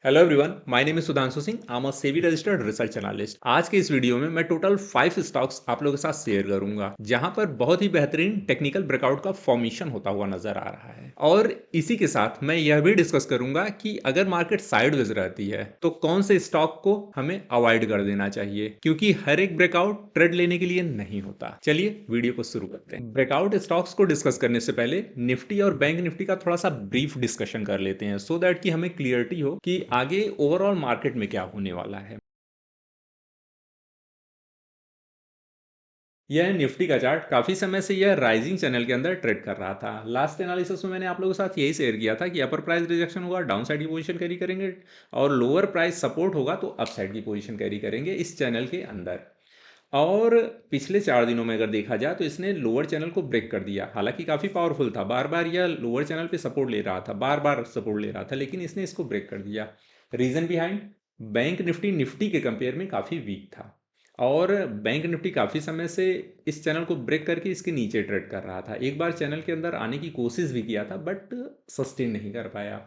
Hello everyone, my name is Sudhanshu Singh. I am a SEBI registered research analyst. आज के इस video में मैं टोटल 5 स्टॉक्स आप लोगों के साथ शेयर करूंगा, जहां पर बहुत ही बेहतरीन टेक्निकल ब्रेकआउट का फॉर्मेशन होता हुआ नजर आ रहा है। और इसी के साथ मैं यह भी डिस्कस करूंगा कि अगर मार्केट साइडवेज रहती है तो कौन से स्टॉक को हमें अवॉइड कर देना चाहिए, क्योंकि हर एक ब्रेकआउट ट्रेड लेने के लिए नहीं होता। चलिए वीडियो को शुरू करते हैं। ब्रेकआउट स्टॉक्स को डिस्कस करने से पहले निफ्टी और बैंक निफ्टी का थोड़ा सा ब्रीफ डिस्कशन कर लेते हैं, सो दैट कि हमें क्लियरिटी हो कि आगे ओवरऑल मार्केट में क्या होने वाला है। यह निफ्टी का चार्ट काफी समय से यह राइजिंग चैनल के अंदर ट्रेड कर रहा था। लास्ट एनालिसिस में मैंने आप लोगों के साथ यही शेयर किया था कि अपर प्राइस रिजेक्शन होगा, डाउन साइड की पोजीशन कैरी करेंगे, और लोअर प्राइस सपोर्ट होगा तो अप साइड की पोजीशन कैरी करेंगे इस चैनल के अंदर। और पिछले 4 दिनों में अगर देखा जाए तो इसने लोअर चैनल को ब्रेक कर दिया। हालांकि काफ़ी पावरफुल था, बार बार यह लोअर चैनल पे सपोर्ट ले रहा था, बार बार सपोर्ट ले रहा था, लेकिन इसने इसको ब्रेक कर दिया। Reason behind, bank Nifty Nifty के कंपेयर में काफ़ी वीक था, और बैंक निफ्टी काफ़ी समय से इस चैनल को ब्रेक करके इसके नीचे ट्रेड कर रहा था। एक बार चैनल के अंदर आने की कोशिश भी किया था, बट सस्टेन नहीं कर पाया,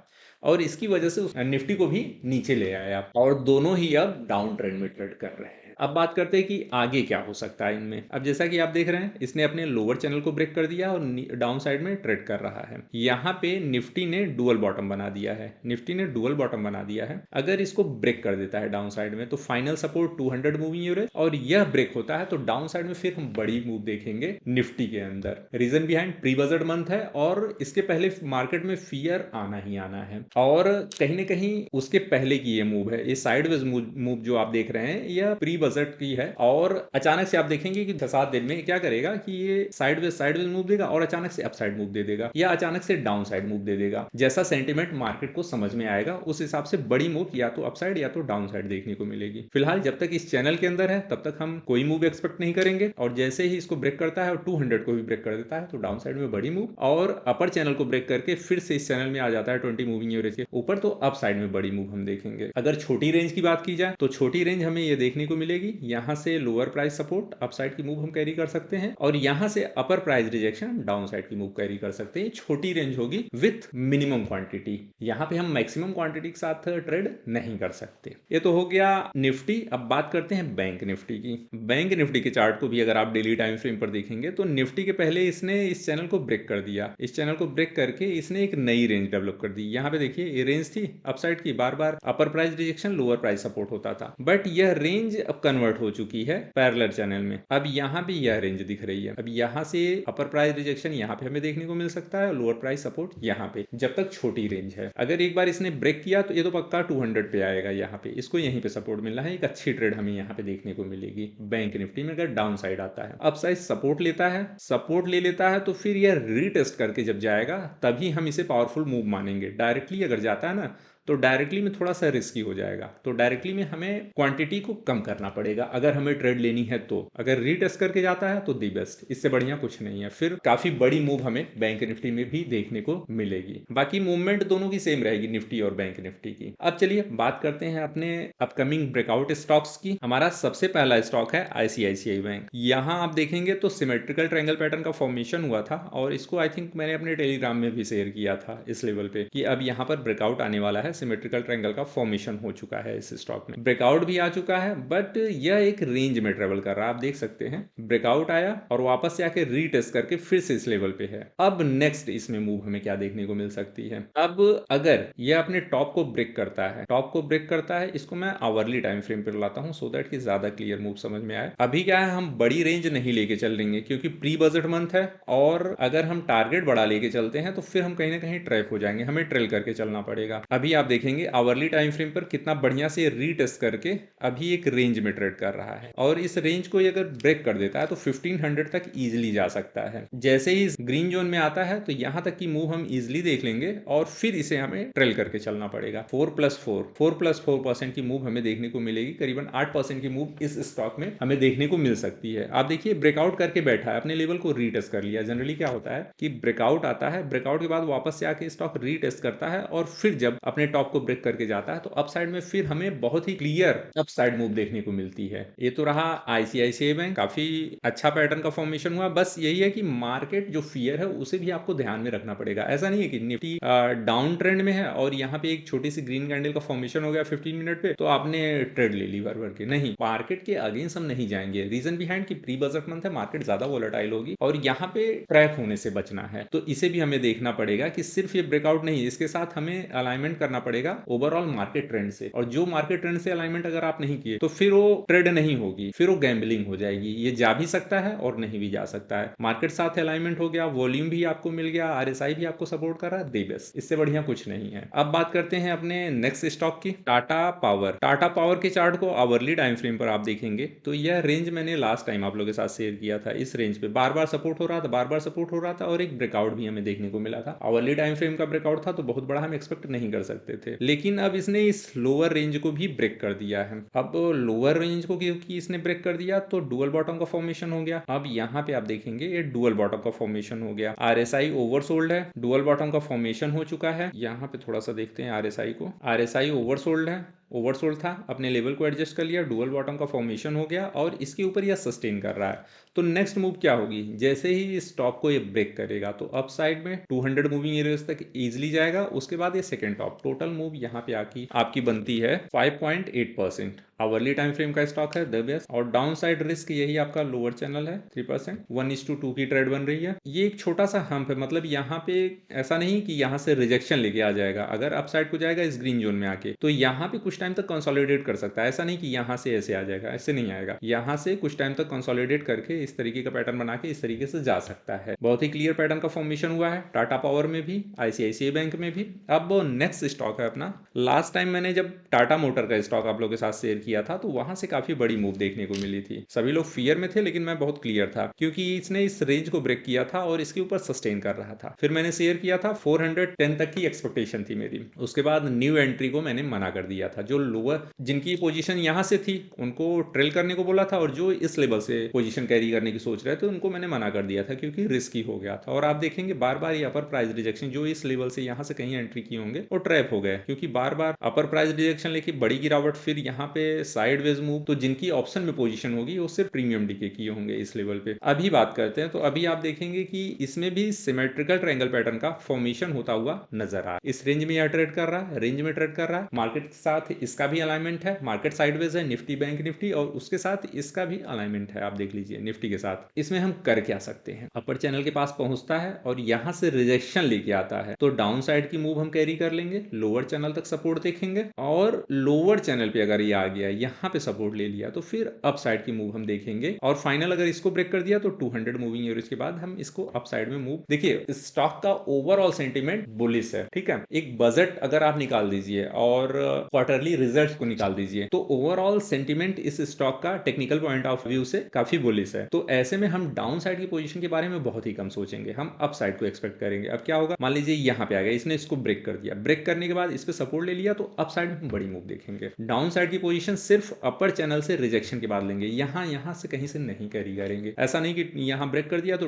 और इसकी वजह से उस निफ्टी को भी नीचे ले आया, और दोनों ही अब डाउन ट्रेंड में ट्रेड कर रहे हैं। अब बात करते हैं कि आगे क्या हो सकता है इनमें। अब जैसा कि आप देख रहे हैं, इसने अपने लोअर चैनल को ब्रेक कर दिया और डाउन साइड में ट्रेड कर रहा है। यहाँ पे निफ्टी ने डुअल बॉटम बना दिया है, निफ्टी ने डुअल बॉटम बना दिया है। अगर इसको ब्रेक कर देता है डाउन साइड में तो फाइनल सपोर्ट 200 मूविंग एवरेज, और यह ब्रेक होता है तो डाउन साइड में फिर हम बड़ी मूव देखेंगे निफ्टी के अंदर। Reason behind, pre budget month है और इसके पहले मार्केट में फियर आना ही आना है, और कहीं ना कहीं उसके पहले की ये मूव है। ये साइडवेज मूव जो आप देख रहे हैं यह प्री बजट की है, और अचानक से आप देखेंगे कि 6-7 दिन में क्या करेगा कि ये साइडवेज मूव देगा और अचानक से अपसाइड मूव दे देगा, या अचानक से डाउन साइड मूव दे देगा। जैसा सेंटिमेंट मार्केट को समझ में आएगा उस हिसाब से बड़ी मूव या तो अपसाइड या तो डाउन साइड देखने को मिलेगी। फिलहाल जब तक इस चैनल के अंदर है तब तक हम कोई मूव एक्सपेक्ट नहीं करेंगे, और जैसे ही इसको ब्रेक करता है और 200 को भी ब्रेक कर देता है तो डाउन साइड में बड़ी मूव, और अपर चैनल को ब्रेक करके फिर से इस चैनल में आ जाता है 20 मूविंग एवरेज के ऊपर तो अप साइड में बड़ी मूव हम देखेंगे। अगर छोटी रेंज की बात की जाए तो छोटी रेंज हमें ये देखने को मिलेगी, यहाँ से lower price support up side की मूव हम कैरी कर सकते हैं, और यहाँ से अपर प्राइस रिजेक्शन डाउन साइड की मूव कैरी कर सकते हैं। छोटी रेंज होगी विथ मिनिमम क्वांटिटी, यहाँ पे हम मैक्सिमम क्वांटिटी के साथ ट्रेड नहीं कर सकते। ये तो हो गया निफ्टी। अब बात करते हैं बैंक निफ्टी की। बैंक निफ्टी के चार्ट को भी अगर आप डेली टाइम फ्रेम पर देखेंगे तो निफ्टी के पहले इसने इस चैनल को ब्रेक कर दिया। इस चैनल को ब्रेक करके इसने एक नई रेंज डेवलप कर दी। यहाँ पे देखिए ये रेंज थी अपसाइड की, बार बार upper price rejection lower price support होता था, बट यह रेंज अब कन्वर्ट हो चुकी है पैरेलल चैनल में। अब यहाँ भी यह रेंज दिख रही है। अब यहाँ से अपर प्राइस रिजेक्शन यहाँ पे हमें देखने को मिल सकता है, लोअर प्राइस सपोर्ट यहाँ पे, जब तक छोटी रेंज है। अगर एक बार इसने ब्रेक किया तो ये तो पक्का 200 पे आएगा, यहाँ पे इसको यहीं पे सपोर्ट मिलना है। एक अच्छी ट्रेड हमें यहाँ पे देखने को मिलेगी बैंक निफ्टी में। अगर डाउन साइड आता है, अप साइड सपोर्ट लेता है, सपोर्ट ले लेता है तो फिर यह रीटेस्ट करके जब जाएगा तभी हम इसे पावरफुल मूव मानेंगे। डायरेक्टली अगर जाता है ना तो डायरेक्टली में थोड़ा सा रिस्की हो जाएगा, तो डायरेक्टली में हमें क्वांटिटी को कम करना पड़ेगा अगर हमें ट्रेड लेनी है तो। अगर रीटेस्ट करके जाता है तो दी बेस्ट, इससे बढ़िया कुछ नहीं है। फिर काफी बड़ी मूव हमें बैंक निफ्टी में भी देखने को मिलेगी। बाकी मूवमेंट दोनों की सेम रहेगी, निफ्टी और बैंक निफ्टी की। अब चलिए बात करते हैं अपने अपकमिंग ब्रेकआउट स्टॉक्स की। हमारा सबसे पहला स्टॉक है आईसीआईसीआई बैंक। यहाँ आप देखेंगे तो सिमेट्रिकल ट्रायंगल पैटर्न का फॉर्मेशन हुआ था, और इसको आई थिंक मैंने अपने टेलीग्राम में भी शेयर किया था इस लेवल पे कि अब यहाँ पर ब्रेकआउट आने वाला है। सिमेट्रिकल ट्रायंगल का फॉर्मेशन हो चुका है इस स्टॉक में, ब्रेकआउट भी आ चुका है, बट यह एक रेंज में ट्रेवल कर रहा है। आप देख सकते हैं ब्रेकआउट आया और वापस से आके रीटेस्ट करके फिर से इस लेवल पे है। अब नेक्स्ट इसमें मूव हमें क्या देखने को मिल सकती है। अब अगर यह अपने टॉप को ब्रेक करता है, टॉप को ब्रेक करता है, इसको मैं आवरली टाइम फ्रेम पर लाता हूं सो दैट कि ज्यादा क्लियर मूव समझ में आए। अभी क्या है, हम बड़ी रेंज नहीं लेके चल देंगे क्योंकि प्री बजट मंथ है, और अगर हम टारगेट बड़ा लेके चलते हैं तो फिर हम कहीं ना कहीं ट्रैप हो जाएंगे, हमें ट्रेल करके चलना पड़ेगा। अभी आप देखेंगे आवरली टाइम फ्रेम पर कितना बढ़िया से रीटेस्ट करके अभी एक रेंज में ट्रेड कर रहा है, और इस रेंज को अगर ब्रेक कर देता है तो 1500 तक इजिली जा सकता है। जैसे ही ग्रीन जोन में आता है तो यहां तक की मूव हम इजिली देख लेंगे, और फिर इसे हमें ट्रेल करके चलना पड़ेगा। 4+4 की मूव हमें देखने को मिलेगी, करीबन 8% की मूव इस स्टॉक में हमें देखने को मिल सकती है। आप देखिए ब्रेकआउट करके बैठा है, अपने लेवल को रीटेस्ट कर लिया। जनरली क्या होता है कि ब्रेकआउट आता है, ब्रेकआउट के बाद वापस से आके स्टॉक रीटेस्ट करता है, और फिर जब अपने टॉप को ब्रेक करके जाता है तो अपसाइड में फिर हमें बहुत ही क्लियर अपसाइड मूव देखने को मिलती है। ये तो रहा आईसीआईसीआई बैंक, काफी अच्छा पैटर्न का फॉर्मेशन हुआ। बस यही है कि मार्केट जो फियर है उसे भी आपको ध्यान में रखना पड़ेगा। ऐसा नहीं है कि निफ्टी डाउन ट्रेंड में है और यहाँ पे एक छोटी सी ग्रीन कैंडल का फॉर्मेशन हो गया 15 मिनट पे तो आपने ट्रेड ले ली भर भर के, नहीं, मार्केट के अगेंस्ट हम नहीं जाएंगे। रीजन बिहाइंड कि प्री बजट मंथ है, मार्केट ज्यादा वोलेटाइल होगी और यहाँ पे ट्रैप होने से बचना है। तो इसे भी हमें देखना पड़ेगा कि सिर्फ ये ब्रेकआउट नहीं, इसके साथ हमें अलाइनमेंट करना पड़ेगा ओवरऑल मार्केट ट्रेंड से। और जो मार्केट ट्रेंड से अलाइनमेंट अगर आप नहीं किए तो फिर वो ट्रेड नहीं होगी, फिर वो गैम्बलिंग हो जाएगी। ये जा भी सकता है और नहीं भी जा सकता है। मार्केट साथ अलाइनमेंट हो गया, वॉल्यूम भी आपको मिल गया, आरएसआई भी आपको सपोर्ट कर रहा है, दे बस, इससे बढ़िया कुछ नहीं है। अब बात करते हैं अपने नेक्स्ट स्टॉक की, टाटा पावर। टाटा पावर के चार्ट को आवरली टाइम फ्रेम पर आप देखेंगे तो यह रेंज मैंने लास्ट टाइम आप लोगों के साथ शेयर किया था। इस रेंज पे बार बार सपोर्ट हो रहा था, बार बार सपोर्ट हो रहा था और एक ब्रेकआउट भी हमें देखने को मिला था। आवरली टाइम फ्रेम का ब्रेकआउट था तो बहुत बड़ा हम एक्सपेक्ट नहीं कर सकते थे, लेकिन अब इसने इस लोअर रेंज को भी ब्रेक कर दिया है। अब लोअर रेंज को क्योंकि इसने ब्रेक कर दिया तो डुअल बॉटम का फॉर्मेशन हो गया। अब यहाँ पे आप देखेंगे ये डुअल बॉटम का फॉर्मेशन हो गया। आरएसआई ओवरसोल्ड है, डुअल बॉटम का फॉर्मेशन हो चुका है। यहाँ पे थोड़ा सा देखते हैं आरएसआई को, आरएसआई ओवरसोल्ड है, ओवरसोल्ड था, अपने लेवल को एडजस्ट कर लिया, डुअल बॉटम का फॉर्मेशन हो गया और इसके ऊपर यह सस्टेन कर रहा है। तो नेक्स्ट मूव क्या होगी, जैसे ही इस टॉप को ये ब्रेक करेगा तो अप साइड में 200 मूविंग एरियाज तक इजीली जाएगा। उसके बाद ये सेकंड टॉप, टोटल मूव यहाँ पे आकी आपकी बनती है 5.8%। आवरली टाइम फ्रेम का स्टॉक है द बेस्ट और डाउन साइड रिस्क यही आपका लोअर चैनल है 3%, 1:2 की ट्रेड बन रही है। ये एक छोटा सा हम्प है, मतलब यहाँ पे ऐसा नहीं कि यहाँ से रिजेक्शन लेके आ जाएगा। अगर अप साइड को जाएगा इस ग्रीन जोन में आके तो यहाँ पे कुछ टाइम तक कंसोलिडेट कर सकता है। ऐसा नहीं कि यहाँ से ऐसे आ जाएगा, ऐसे नहीं आएगा। यहाँ से कुछ टाइम तक कंसोलिडेट करके इस तरीके का पैटर्न बना के इस तरीके से जा सकता है। बहुत ही क्लियर पैटर्न का फॉर्मेशन हुआ है टाटा पावर में भी, आईसीआईसीआई बैंक में भी। अब नेक्स्ट स्टॉक है अपना, लास्ट टाइम मैंने जब टाटा मोटर का स्टॉक आप लोगों के साथ शेयर किया था तो वहां से काफी बड़ी मूव देखने को मिली थी। सभी लोग फियर में थे लेकिन मैं बहुत क्लियर था क्योंकि इसने इस रेंज को ब्रेक किया था और इसके ऊपर सस्टेन कर रहा था। फिर मैंने शेयर किया था 410 तक की एक्सपेक्टेशन थी मेरी। उसके बाद न्यू एंट्री को मैंने मना कर दिया था। जो लोअर जिनकी पोजीशन यहां से थी उनको ट्रेल करने को बोला था और जो इस लेवल से पोजीशन कैरी करने की सोच रहे थे उनको मैंने मना कर दिया था क्योंकि रिस्की हो गया था। और आप देखेंगे बार बार ये अपर प्राइस रिजेक्शन, जो इस लेवल से यहाँ से कहीं एंट्री किए होंगे वो ट्रैप हो गए क्योंकि बार बार अपर प्राइस रिजेक्शन लेके बड़ी गिरावट, फिर यहाँ पे साइडवेज मूव। तो जिनकी ऑप्शन में पोजीशन होगी वो सिर्फ प्रीमियम डीके किए होंगे इस लेवल पे। अभी बात करते हैं तो अभी आप देखेंगे कि इसमें भी सिमेट्रिकल ट्रायंगल पैटर्न का फॉर्मेशन होता हुआ नजर आ रहा है। इस रेंज में यह ट्रेड कर रहा है, रेंज में ट्रेड कर रहा है। मार्केट के साथ इसका भी अलाइनमेंट है, मार्केट साइडवेज है, निफ्टी बैंक निफ्टी, और उसके साथ इसका भी अलाइनमेंट है। आप देख लीजिए निफ्टी के साथ। इसमें हम कर क्या सकते हैं, अपर चैनल के पास पहुंचता है और यहां से रिजेक्शन लेके आता है तो डाउन साइड की मूव हम कैरी कर लेंगे, लोअर चैनल तक सपोर्ट देखेंगे और लोअर चैनल पे अगर ये आ गया, यहाँ पे सपोर्ट ले लिया तो फिर अप साइड की मूव हम देखेंगे और फाइनल अगर इसको ब्रेक कर दिया तो 200 मूविंग एवरेज के बाद हम इसको अप साइड में मूव। देखिए स्टॉक का ओवरऑल सेंटीमेंट बुलिश है, ठीक है। एक बजट अगर आप निकाल दीजिए और क्वार्टरली रिजल्ट्स को निकाल दीजिए तो ओवरऑल सेंटीमेंट इस स्टॉक का टेक्निकल पॉइंट ऑफ व्यू से काफी बुलिश है। तो ऐसे में हम डाउन साइड की पोजीशन के बारे में बहुत ही कम सोचेंगे, हम अप साइड को एक्सपेक्ट करेंगे। अब क्या होगा, मान लीजिए यहाँ पे आ गया, इसने इसको ब्रेक कर दिया, ब्रेक करने के बाद इस पे सपोर्ट ले लिया तो अप साइड में बड़ी मूव देखेंगे। डाउन साइड की पोजीशन सिर्फ अपर चैनल से रिजेक्शन के बाद लेंगे, यहाँ से कहीं से नहीं कैरी करेंगे। ऐसा नहीं कि यहाँ ब्रेक कर दिया तो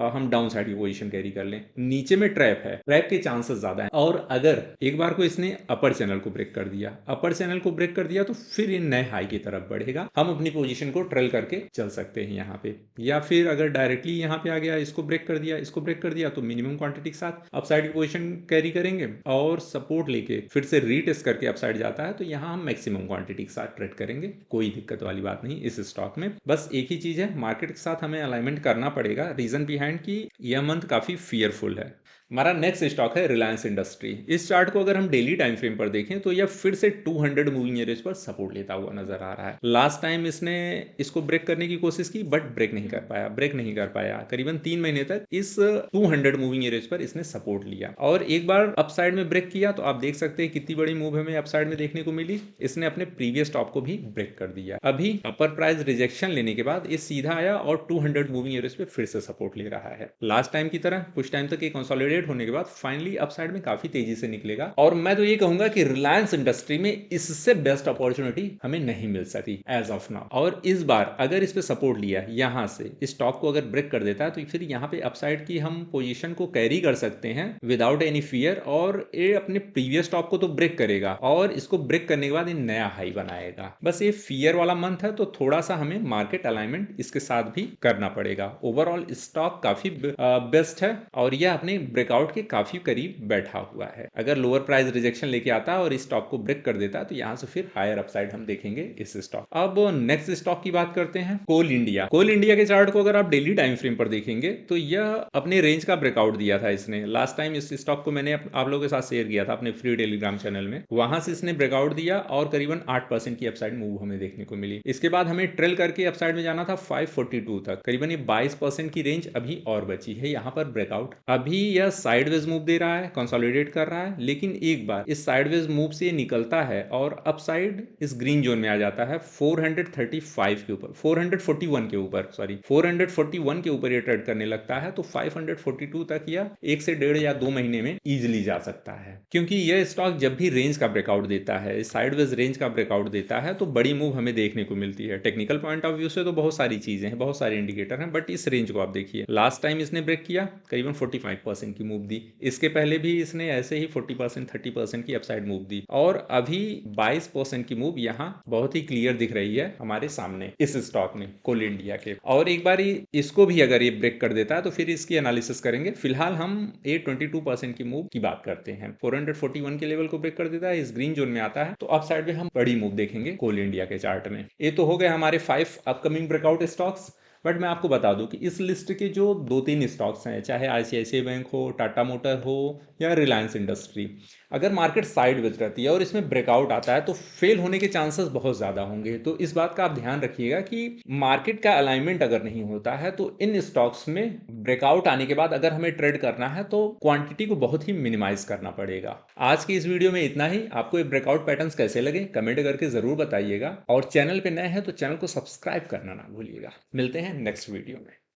हम डाउन साइड की पोजीशन कैरी कर लें। नीचे में ट्रैप है, ट्रैप के चांसेस ज्यादा है। और अगर एक बार को इसने अपर चैनल को ब्रेक कर दिया, अपर चैनल को ब्रेक कर दिया तो फिर ये नए हाई की तरफ बढ़ेगा। हम अपनी पोजीशन को ट्रेल करके चल सकते हैं यहाँ पे, या फिर अगर डायरेक्टली यहाँ पे आ गया, इसको ब्रेक कर दिया, इसको ब्रेक कर दिया तो मिनिमम क्वांटिटी के साथ अपसाइड की पोजीशन कैरी करेंगे और सपोर्ट लेके फिर से रीटेस्ट करके अपसाइड जाता है तो यहाँ हम मैक्सिमम क्वांटिटी के साथ ट्रेड करेंगे। कोई दिक्कत वाली बात नहीं इस स्टॉक में। बस एक ही चीज है, मार्केट के साथ हमें अलाइनमेंट करना पड़ेगा। रीजन बिहाइंड की यह मंथ काफी फियरफुल है। हमारा नेक्स्ट स्टॉक है रिलायंस इंडस्ट्री। इस चार्ट को अगर हम डेली टाइम फ्रेम पर देखें तो यह फिर से 200 मूविंग एवरेज पर सपोर्ट लेता हुआ नजर आ रहा है। लास्ट टाइम इसने इसको ब्रेक करने की कोशिश की बट ब्रेक नहीं कर पाया। करीबन 3 महीने तक इस 200 मूविंग एवरेज पर इसने सपोर्ट लिया और एक बार अपसाइड में ब्रेक किया तो आप देख सकते हैं कितनी बड़ी मूव हमें अपसाइड में देखने को मिली। इसने अपने प्रीवियस टॉप को भी ब्रेक कर दिया। अभी अपर प्राइस रिजेक्शन लेने के बाद ये सीधा आया और 200 मूविंग एवरेज पे फिर से सपोर्ट ले रहा है। लास्ट टाइम की तरह कुछ टाइम तक ये कंसोलिडेट कंसोलिडेट होने के बाद फाइनली अपसाइड में काफी तेजी से निकलेगा। और मैं तो ये कहूंगा कि रिलायंस इंडस्ट्री में इससे बेस्ट अपॉर्चुनिटी हमें नहीं मिल सकती एज ऑफ नाउ। और इस बार अगर इस पे सपोर्ट लिया यहां से स्टॉक को अगर ब्रेक कर देता है तो फिर यहाँ पे अपसाइड की हम पोजीशन को कैरी कर सकते हैं विदाउट एनी फियर, और ये अपने प्रीवियस टॉप को तो ब्रेक करेगा और इसको ब्रेक करने के बाद ये नया हाई बनाएगा। बस ये फियर वाला मंथ है तो थोड़ा सा हमें मार्केट अलाइनमेंट इसके साथ भी करना पड़ेगा। ओवरऑल स्टॉक काफी बेस्ट है और यह अपने ब्रेकआउट के काफी करीब बैठा हुआ है। अगर लोअर प्राइस रिजेक्शन लेके आता है और इस स्टॉक को ब्रेक कर देता है तो यहां से फिर हायर अपसाइड हम देखेंगे इस स्टॉक। अब नेक्स्ट स्टॉक की बात करते हैं, कोल इंडिया। कोल इंडिया के चार्ट को अगर आप डेली टाइम फ्रेम पर देखेंगे तो यह अपने रेंज का ब्रेकआउट दिया था इसने। लास्ट टाइम इस स्टॉक को मैंने आप लोगों के साथ शेयर किया था अपने फ्री टेलीग्राम चैनल में, वहां से इसने ब्रेकआउट दिया और करीबन 8% की अपसाइड मूव हमें देखने को मिली। इसके बाद हमें ट्रेल करके अपसाइड में जाना था 542 तक, करीबन ये 22% की रेंज अभी और बची है यहाँ पर ब्रेकआउट। अभी यह साइडवेज मूव दे रहा है, कंसोलिडेट कर रहा है, लेकिन एक बार इस साइडवेज मूव से निकलता है और अपसाइड इस ग्रीन जोन में आ जाता है 435 के ऊपर, 441 के ऊपर, सॉरी 441 के ऊपर ये ट्रेड करने लगता है तो 542 तक या 1 से 1.5 या 2 महीने में इजीली जा सकता है। क्योंकि यह स्टॉक जब भी रेंज का ब्रेकआउट देता है, साइडवेज रेंज का ब्रेकआउट देता है तो बड़ी मूव हमें देखने को मिलती है। टेक्निकल पॉइंट ऑफ व्यू से तो बहुत सारी चीजें हैं, बहुत सारे इंडिकेटर हैं, बट इस रेंज को आप देखिए, लास्ट टाइम इसने ब्रेक किया करीबन 45% की मूव दी, इसके पहले भी इसने ऐसे ही 40% 30% की अपसाइड मूव दी, और अभी 22% की मूव यहाँ बहुत ही क्लियर दिख रही है हमारे सामने इस स्टॉक में, कोल इंडिया के। और एक बार इसको भी अगर ये ब्रेक कर देता है तो फिर इसकी एनालिसिस करेंगे। फिलहाल हम 22% की मूव की बात करते हैं। 441 के लेवल को ब्रेक कर देता है, इस ग्रीन जोन में आता है तो अप साइड में हम बड़ी मूव देखेंगे कोल इंडिया के चार्ट में। ये तो हो गए हमारे 5 अपकमिंग ब्रेकआउट स्टॉक्स। बट मैं आपको बता दूं कि इस लिस्ट के जो 2-3 स्टॉक्स हैं, चाहे आईसीआईसीआई बैंक हो, टाटा मोटर हो या रिलायंस इंडस्ट्री, अगर मार्केट साइडवेज रहती है और इसमें ब्रेकआउट आता है तो फेल होने के चांसेस बहुत ज़्यादा होंगे। तो इस बात का आप ध्यान रखिएगा कि मार्केट का अलाइनमेंट अगर नहीं होता है तो इन स्टॉक्स में ब्रेकआउट आने के बाद अगर हमें ट्रेड करना है तो क्वांटिटी को बहुत ही मिनिमाइज करना पड़ेगा। आज की इस वीडियो में इतना ही। आपको ये ब्रेकआउट पैटर्न्स कैसे लगे कमेंट करके ज़रूर बताइएगा, और चैनल पे नए हैं तो चैनल को सब्सक्राइब करना ना भूलिएगा। मिलते हैं नेक्स्ट वीडियो में।